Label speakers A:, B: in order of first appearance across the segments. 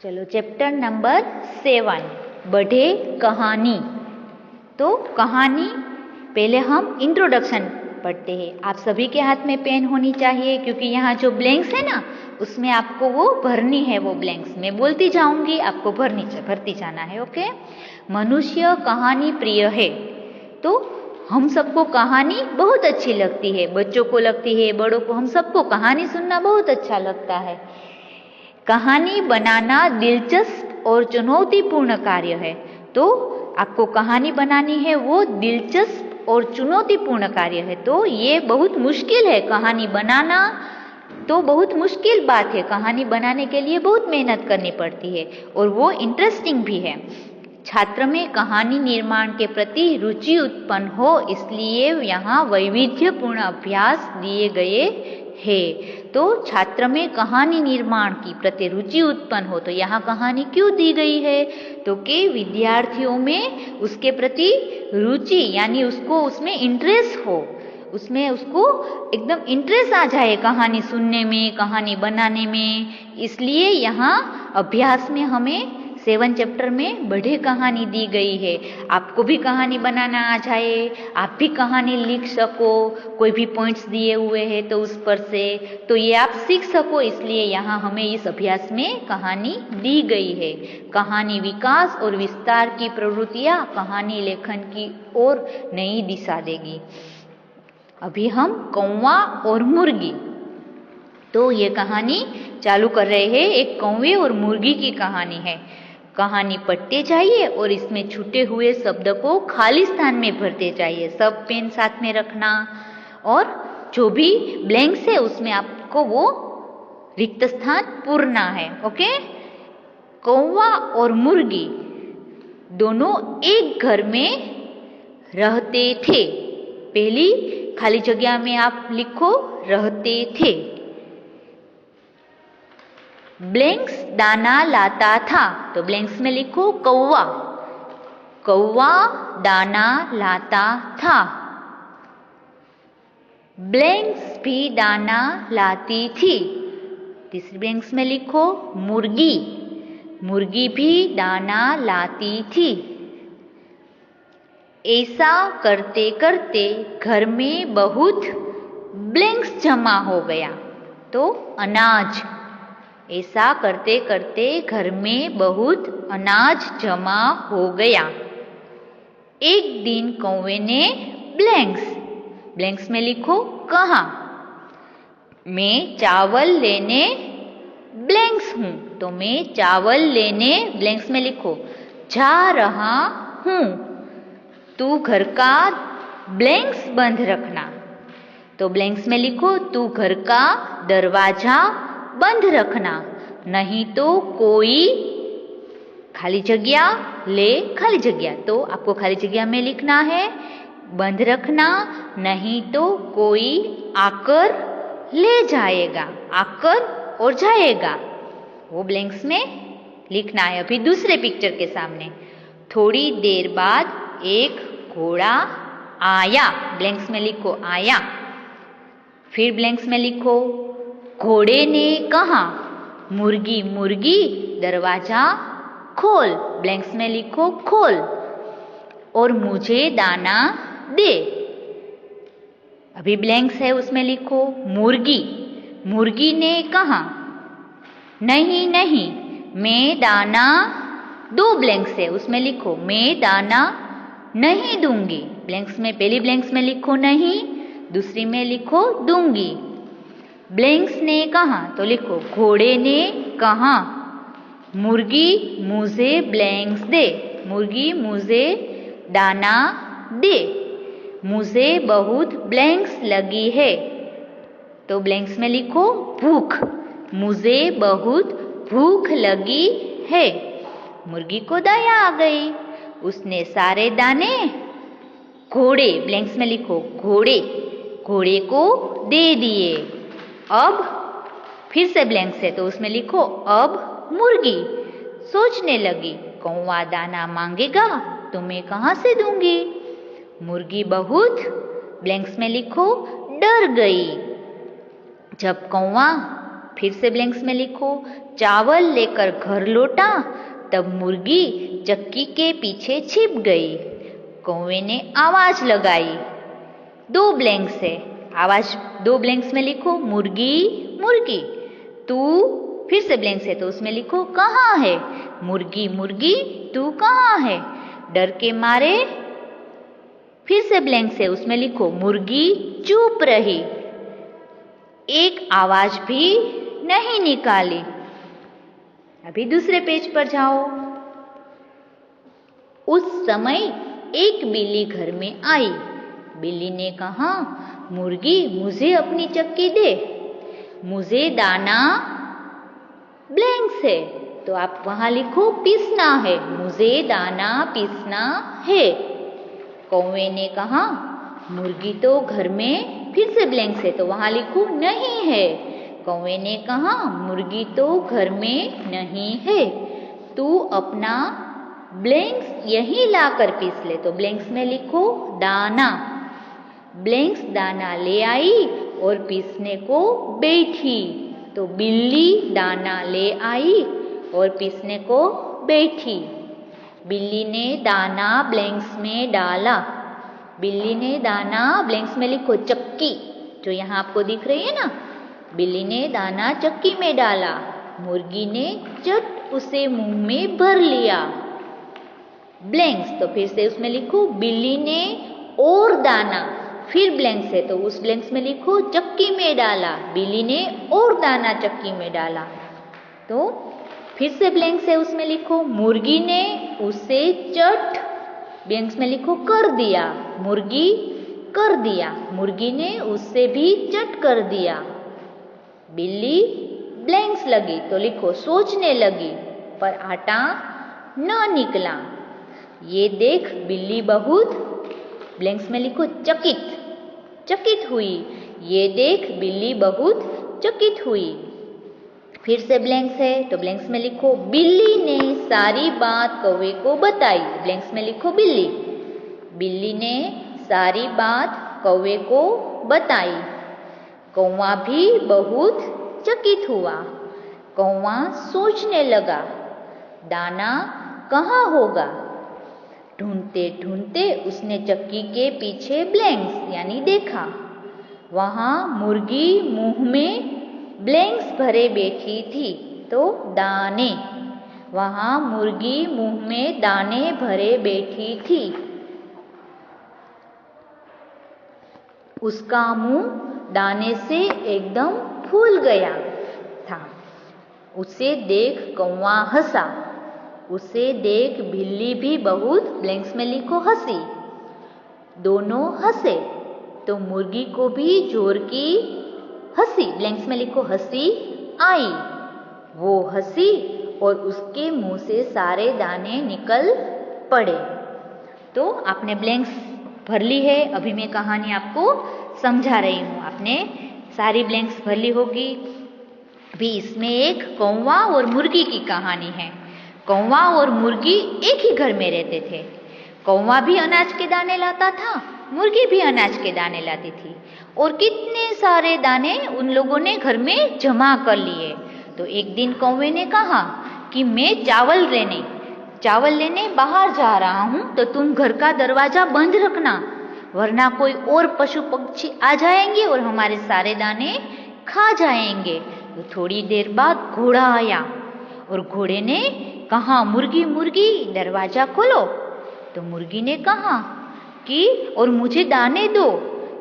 A: चलो chapter number 7 बढ़े कहानी। तो कहानी पहले हम इंट्रोडक्शन पढ़ते हैं। आप सभी के हाथ में पेन होनी चाहिए क्योंकि यहाँ जो ब्लैंक्स है ना उसमें आपको वो भरनी है। वो ब्लैंक्स मैं बोलती जाऊंगी, आपको भरती जाना है। ओके। मनुष्य कहानी प्रिय है। तो हम सबको कहानी बहुत अच्छी लगती है, बच्चों को लगती है, बड़ों को, हम सबको कहानी सुनना बहुत अच्छा लगता है। कहानी बनाना दिलचस्प और चुनौतीपूर्ण कार्य है। तो आपको कहानी बनानी है, वो दिलचस्प और चुनौतीपूर्ण कार्य है। तो ये बहुत मुश्किल है कहानी बनाना, तो बहुत मुश्किल बात है। कहानी बनाने के लिए बहुत मेहनत करनी पड़ती है और वो इंटरेस्टिंग भी है। छात्र में कहानी निर्माण के प्रति रुचि उत्पन्न हो, इसलिए यहाँ वैविध्यपूर्ण अभ्यास दिए गए हैं। तो छात्र में कहानी निर्माण की प्रति रुचि उत्पन्न हो, तो यहाँ कहानी क्यों दी गई है? तो कि विद्यार्थियों में उसके प्रति रुचि यानी उसको उसमें इंटरेस्ट हो, उसमें उसको एकदम इंटरेस्ट आ जाए कहानी सुनने में, कहानी बनाने में। इसलिए यहाँ अभ्यास में हमें 7 चैप्टर में बढ़े कहानी दी गई है। आपको भी कहानी बनाना आ जाए, आप भी कहानी लिख सको, कोई भी पॉइंट्स दिए हुए हैं तो उस पर से तो ये आप सीख सको। इसलिए यहाँ हमें इस अभ्यास में कहानी दी गई है। कहानी विकास और विस्तार की प्रवृत्तियाँ कहानी लेखन की ओर नई दिशा देगी। अभी हम कौवा और मुर्गी, तो ये कहानी चालू कर रहे हैं। एक कौवे और मुर्गी की कहानी है। कहानी पढ़ते जाइए और इसमें छूटे हुए शब्द को खाली स्थान में भरते जाइए। सब पेन साथ में रखना और जो भी ब्लैंक्स है उसमें आपको वो रिक्त स्थान पूरना है। ओके। कौवा और मुर्गी दोनों एक घर में रहते थे। पहली खाली जगह में आप लिखो रहते थे। ब्लैंक्स दाना लाता था, तो ब्लैंक्स में लिखो कौवा। कौवा दाना लाता था। ब्लैंक्स भी दाना लाती थी। तीसरी ब्लैंक्स में लिखो मुर्गी। मुर्गी भी दाना लाती थी। ऐसा करते करते घर में बहुत ब्लैंक्स जमा हो गया। तो अनाज, ऐसा करते करते घर में बहुत अनाज जमा हो गया। एक दिन कौवे ने ब्लैंक्स में लिखो कहा, मैं चावल लेने ब्लैंक्स हूं। तो मैं चावल लेने ब्लैंक्स में लिखो जा रहा हूं। तू घर का ब्लैंक्स बंद रखना। तो ब्लैंक्स में लिखो तू घर का दरवाजा बंद रखना, नहीं तो कोई खाली जगह ले खाली जगह। तो आपको खाली जगह में लिखना है बंद रखना, नहीं तो कोई आकर ले जाएगा। आकर और जाएगा वो ब्लैंक्स में लिखना है। अभी दूसरे पिक्चर के सामने थोड़ी देर बाद एक घोड़ा आया। ब्लैंक्स में लिखो आया। फिर ब्लैंक्स में लिखो घोड़े ने कहा, मुर्गी मुर्गी दरवाजा खोल। ब्लैंक्स में लिखो खोल और मुझे दाना दे। अभी ब्लैंक्स है उसमें लिखो मुर्गी। मुर्गी ने कहा, नहीं नहीं मैं दाना, दो ब्लैंक्स है उसमें लिखो मैं दाना नहीं दूंगी। ब्लैंक्स में पहली ब्लैंक्स में लिखो नहीं, दूसरी में लिखो दूंगी। ब्लैंक्स ने कहा, तो लिखो घोड़े ने कहा, मुर्गी मुझे ब्लैंक्स दे। मुर्गी मुझे दाना दे। मुझे बहुत ब्लैंक्स लगी है। तो ब्लैंक्स में लिखो भूख। मुझे बहुत भूख लगी है। मुर्गी को दया आ गई, उसने सारे दाने घोड़े, ब्लैंक्स में लिखो घोड़े, घोड़े को दे दिए। अब फिर से ब्लैंक्स है तो उसमें लिखो अब मुर्गी सोचने लगी, कौवा दाना मांगेगा तो मैं कहाँ से दूंगी। मुर्गी बहुत, ब्लैंक्स में लिखो डर गई। जब कौवा फिर से ब्लैंक्स में लिखो। चावल लेकर घर लौटा तब मुर्गी चक्की के पीछे छिप गई। कौवे ने आवाज लगाई। 2 ब्लैंक्स है, आवाज 2 ब्लैंक्स में लिखो। मुर्गी मुर्गी, तू फिर से ब्लैंक्स है तो उसमें लिखो कहाँ है। मुर्गी मुर्गी तू कहाँ है। डर के मारे फिर से ब्लैंक्स है, उसमें लिखो मुर्गी चुप रही, एक आवाज भी नहीं निकाली। अभी दूसरे पेज पर जाओ। उस समय एक बिल्ली घर में आई। बिल्ली ने कहा, मुर्गी मुझे अपनी चक्की दे, मुझे दाना ब्लैंक्स है तो आप वहां लिखो पीसना है, मुझे दाना पीसना है। कौवे ने कहा, मुर्गी तो घर में फिर से ब्लैंक्स है तो वहां लिखो नहीं है। कौवे ने कहा, मुर्गी तो घर में नहीं है, तू अपना ब्लैंक्स यहीं लाकर पीस ले तो ब्लैंक्स में लिखो दाना। ब्लैंक्स दाना ले आई और पीसने को बैठी तो बिल्ली दाना ले आई और पीसने को बैठी। बिल्ली ने दाना ब्लैंक्स में डाला। बिल्ली ने दाना ब्लैंक्स में लिखो चक्की, जो यहाँ आपको दिख रही है ना। बिल्ली ने दाना चक्की में डाला। मुर्गी ने चट उसे मुंह में भर लिया। ब्लैंक्स तो फिर से उसमें लिखो बिल्ली ने और दाना, फिर ब्लैंक्स है तो उस ब्लैंक्स में लिखो चक्की में डाला। बिल्ली ने और दाना चक्की में डाला तो फिर से ब्लैंक्स है, उसमें लिखो मुर्गी ने उसे चट ब्लैंक्स में लिखो कर दिया। मुर्गी कर दिया, मुर्गी ने उससे भी चट कर दिया। बिल्ली ब्लैंक्स लगी तो लिखो सोचने लगी पर आटा न निकला। ये देख बिल्ली बहुत ब्लैंक्स में लिखो चकित चकित हुई। ये देख बिल्ली बहुत चकित हुई। फिर से ब्लैंक्स है तो ब्लैंक्स में लिखो बिल्ली ने सारी बात कौवे को बताई। ब्लैंक्स में लिखो बिल्ली। बिल्ली ने सारी बात कौवे को बताई। कौवा भी बहुत चकित हुआ। कौवा सोचने लगा दाना कहाँ होगा। ढूंढते ढूंढते उसने चक्की के पीछे ब्लैंक्स यानी देखा। वहां मुर्गी मुंह में ब्लैंक्स भरे बैठी थी तो दाने। वहां मुर्गी मुंह में दाने भरे बैठी थी। उसका मुंह दाने से एकदम फूल गया था। उसे देख कौवा हंसा। उसे देख बिल्ली भी बहुत ब्लैंक्स में लिखो हंसी। दोनों हंसे तो मुर्गी को भी जोर की हंसी ब्लैंक्स में लिखो हंसी आई। वो हंसी और उसके मुंह से सारे दाने निकल पड़े। तो आपने ब्लैंक्स भर ली है। अभी मैं कहानी आपको समझा रही हूँ। आपने सारी ब्लैंक्स भर ली होगी। अभी इसमें एक कौवा और मुर्गी की कहानी है। कौवा और मुर्गी एक ही घर में रहते थे। कौवा भी अनाज के दाने लाता था, मुर्गी भी अनाज के दाने लाती थी और कितने सारे दाने उन लोगों ने घर में जमा कर लिए। तो एक दिन कौवे ने कहा कि मैं चावल लेने बाहर जा रहा हूँ तो तुम घर का दरवाजा बंद रखना, वरना कोई और पशु पक्षी आ जाएंगे और हमारे सारे दाने खा जाएंगे। तो थोड़ी देर बाद घोड़ा आया और घोड़े ने कहा मुर्गी मुर्गी दरवाजा खोलो। तो मुर्गी ने कहा कि और मुझे दाने दो।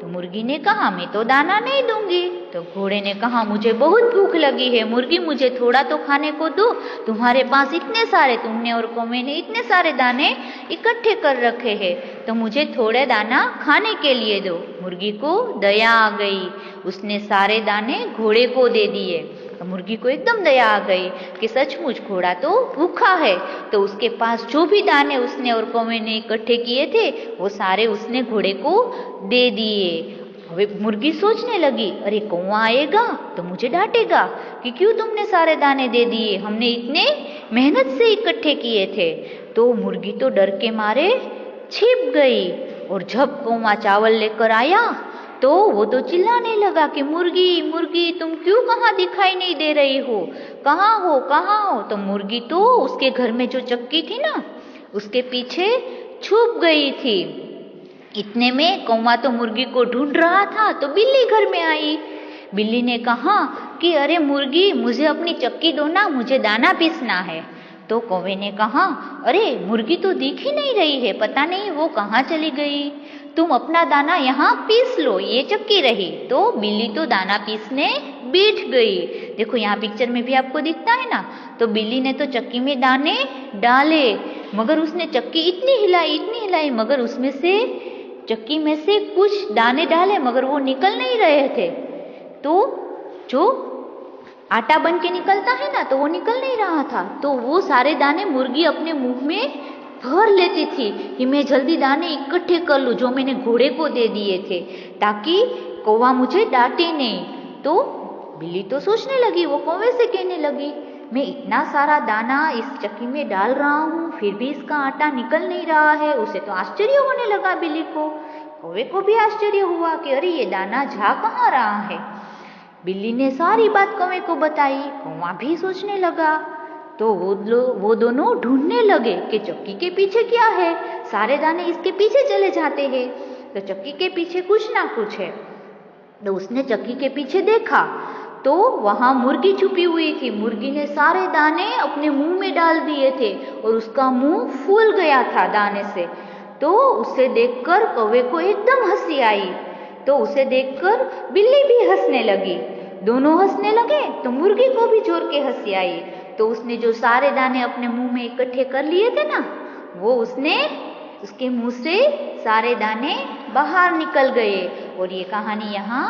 A: तो मुर्गी ने कहा मैं तो दाना नहीं दूंगी। तो घोड़े ने कहा मुझे बहुत भूख लगी है मुर्गी, मुझे थोड़ा तो खाने को दो। तुम्हारे पास इतने सारे, तुमने और कौवे ने इतने सारे दाने इकट्ठे कर रखे हैं तो मुझे थोड़े दाना खाने के लिए दो। मुर्गी को दया आ गई, उसने सारे दाने घोड़े को दे दिए। तो मुर्गी को एकदम दया आ गई कि सचमुच घोड़ा तो भूखा है। तो उसके पास जो भी दाने उसने और कौवे ने इकट्ठे किए थे वो सारे उसने घोड़े को दे दिए। अबे मुर्गी सोचने लगी अरे कौवा आएगा तो मुझे डांटेगा कि क्यों तुमने सारे दाने दे दिए, हमने इतने मेहनत से इकट्ठे किए थे। तो मुर्गी तो डर के मारे छिप गई और जब कौवा चावल लेकर आया तो वो तो चिल्लाने लगा कि मुर्गी मुर्गी तुम क्यों कहाँ दिखाई नहीं दे रही हो, कहाँ हो कहाँ हो। तो मुर्गी तो उसके घर में जो चक्की थी ना उसके पीछे छुप गई थी। इतने में कौवा तो मुर्गी को ढूंढ रहा था तो बिल्ली घर में आई। बिल्ली ने कहा कि अरे मुर्गी मुझे अपनी चक्की दो ना, मुझे दाना पीसना है। तो कौवे ने कहा अरे मुर्गी तो दिख ही नहीं रही है, पता नहीं वो कहाँ चली गई, तुम अपना दाना यहाँ पीस लो, ये चक्की रही। तो बिल्ली तो दाना पीसने बैठ गई। देखो यहाँ पिक्चर में भी आपको दिखता है ना। तो बिल्ली ने तो चक्की में दाने डाले मगर उसने चक्की इतनी हिलाई मगर उसमें से चक्की में से कुछ दाने डाले मगर वो निकल नहीं रहे थे। तो जो आटा बन के निकलता है ना तो वो निकल नहीं रहा था। तो वो सारे दाने मुर्गी अपने मुंह में भर लेती थी कि मैं जल्दी दाने इकट्ठे कर लूँ जो मैंने घोड़े को दे दिए थे ताकि कौवा मुझे डांटे नहीं। तो बिल्ली तो सोचने लगी, वो कौवे से कहने लगी मैं इतना सारा दाना इस चक्की में डाल रहा हूँ फिर भी इसका आटा निकल नहीं रहा है। उसे तो आश्चर्य होने लगा बिल्ली को। कौवे को भी आश्चर्य हुआ कि अरे ये दाना जा कहाँ रहा है। बिल्ली ने सारी बात कौवे को बताई। कौवा भी सोचने लगा। तो वो दोनों ढूंढने लगे कि चक्की के पीछे क्या है, सारे दाने इसके पीछे चले जाते हैं तो चक्की के पीछे कुछ ना कुछ है। तो उसने चक्की के पीछे देखा तो वहां मुर्गी छुपी हुई थी। मुर्गी ने सारे दाने अपने मुंह में डाल दिए थे और उसका मुंह फूल गया था दाने से। तो उसे देखकर कौवे को एकदम हंसी आई। तो उसे देखकर बिल्ली भी हंसने लगी। दोनों हंसने लगे तो मुर्गी को भी जोर के हंसी आई। तो उसने जो सारे दाने अपने मुंह में इकट्ठे कर लिए थे ना वो उसके मुंह से सारे दाने बाहर निकल गए। और ये कहानी यहाँ